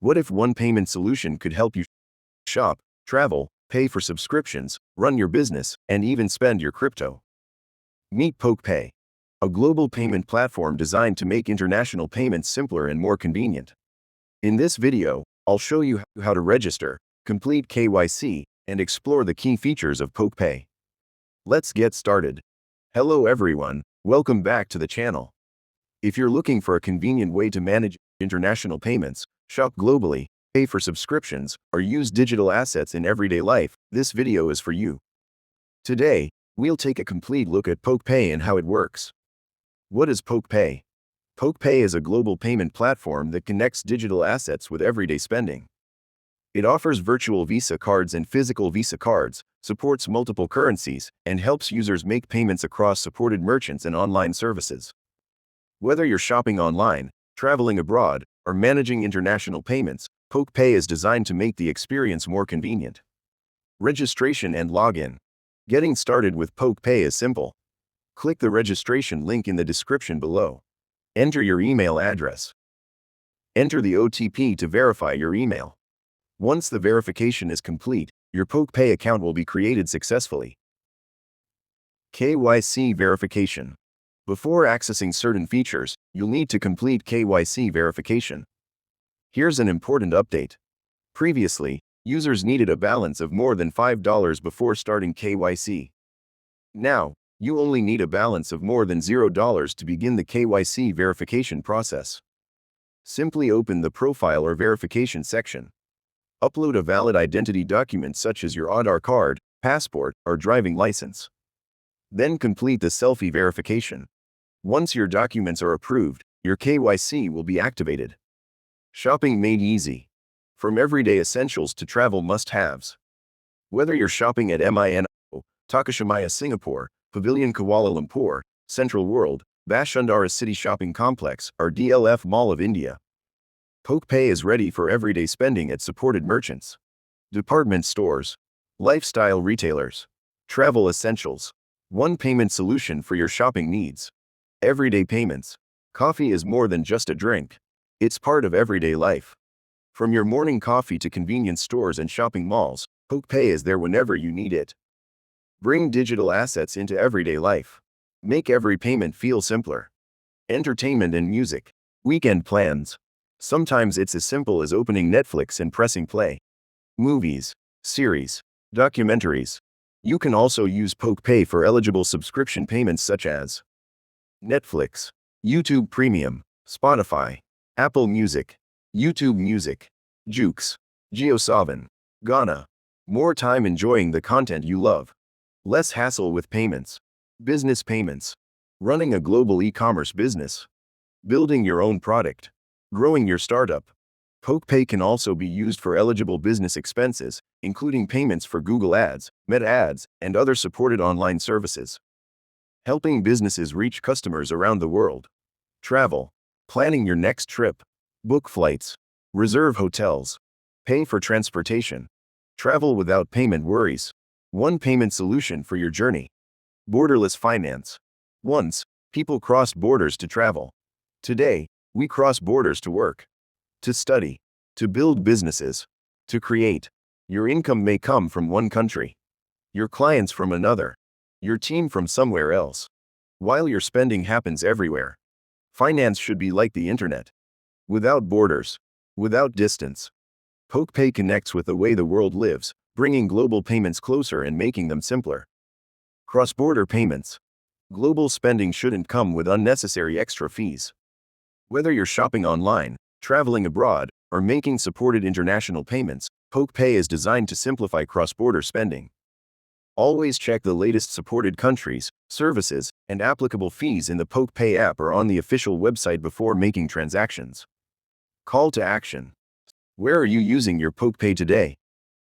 What if one payment solution could help you shop, travel, pay for subscriptions, run your business, and even spend your crypto? Meet PokePay, a global payment platform designed to make international payments simpler and more convenient. In this video, I'll show you how to register, complete KYC, and explore the key features of PokePay. Let's get started. Hello everyone, welcome back to the channel. If you're looking for a convenient way to manage international payments, shop globally, pay for subscriptions, or use digital assets in everyday life, this video is for you. Today, we'll take a complete look at PokePay and how it works. What is PokePay? PokePay is a global payment platform that connects digital assets with everyday spending. It offers virtual Visa cards and physical Visa cards, supports multiple currencies, and helps users make payments across supported merchants and online services. Whether you're shopping online, traveling abroad, or managing international payments, PokePay is designed to make the experience more convenient. Registration and login. Getting started with PokePay is simple. Click the registration link in the description below. Enter your email address. Enter the OTP to verify your email. Once the verification is complete, your PokePay account will be created successfully. KYC verification. Before accessing certain features, you'll need to complete KYC verification. Here's an important update. Previously, users needed a balance of more than $5 before starting KYC. Now, you only need a balance of more than $0 to begin the KYC verification process. Simply open the Profile or Verification section. Upload a valid identity document such as your Aadhaar card, passport, or driving license. Then complete the selfie verification. Once your documents are approved, your KYC will be activated. Shopping made easy. From everyday essentials to travel must-haves. Whether you're shopping at MINO, Takashimaya Singapore, Pavilion Kuala Lumpur, Central World, Bashundhara City Shopping Complex, or DLF Mall of India, PokePay is ready for everyday spending at supported merchants, department stores, lifestyle retailers, travel essentials. One payment solution for your shopping needs. Everyday payments. Coffee is more than just a drink. It's part of everyday life. From your morning coffee to convenience stores and shopping malls, PokePay is there whenever you need it. Bring digital assets into everyday life. Make every payment feel simpler. Entertainment and music. Weekend plans. Sometimes it's as simple as opening Netflix and pressing play. Movies, series, documentaries. You can also use PokePay for eligible subscription payments such as Netflix, YouTube Premium, Spotify, Apple Music, YouTube Music, Joox, JioSaavn, Gaana. More time enjoying the content you love. Less hassle with payments. Business payments. Running a global e-commerce business. Building your own product. Growing your startup. PokePay can also be used for eligible business expenses, including payments for Google Ads, Meta Ads, and other supported online services. Helping businesses reach customers around the world. Travel. Planning your next trip. Book flights. Reserve hotels. Pay for transportation. Travel without payment worries. One payment solution for your journey. Borderless finance. Once, people crossed borders to travel. Today, we cross borders to work, to study, to build businesses, to create. Your income may come from one country, your clients from another, your team from somewhere else. While your spending happens everywhere, finance should be like the internet. Without borders, without distance. PokePay connects with the way the world lives, bringing global payments closer and making them simpler. Cross-border payments. Global spending shouldn't come with unnecessary extra fees. Whether you're shopping online, traveling abroad, or making supported international payments, PokePay is designed to simplify cross-border spending. Always check the latest supported countries, services, and applicable fees in the PokePay app or on the official website before making transactions. Call to action. Where are you using your PokePay today?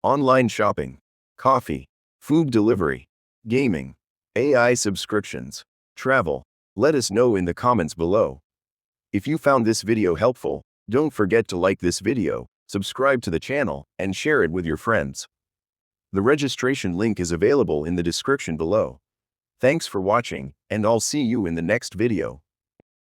Online shopping, coffee, food delivery, gaming, AI subscriptions, travel. Let us know in the comments below. If you found this video helpful, don't forget to like this video, subscribe to the channel, and share it with your friends. The registration link is available in the description below. Thanks for watching, and I'll see you in the next video.